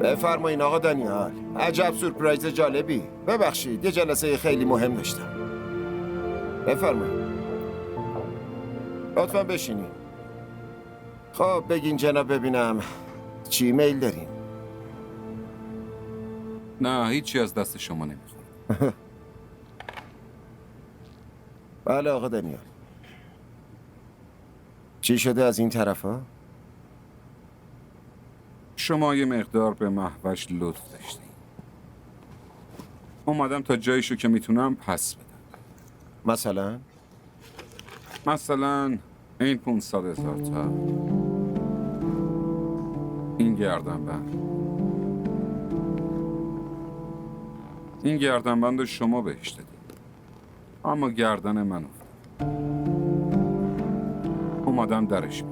بفرمایین آقا دانیال. عجب سورپرایز جالبی. ببخشید یه جلسه خیلی مهم داشتم. بفرمایید. لطفا بشینید. خب بگین جناب ببینم چی میل دارین؟ نه هیچی از دست شما نمیخوام. بله آقا دانیال. چی شده از این طرفا؟ شما یه مقدار به محوش لطف داشتین. اومدم تا جایشو که میتونم پس بدم. مثلا این 500,000 تا، این گردنبند رو شما بهش دادید، اما گردن من افتاد. اومدم درش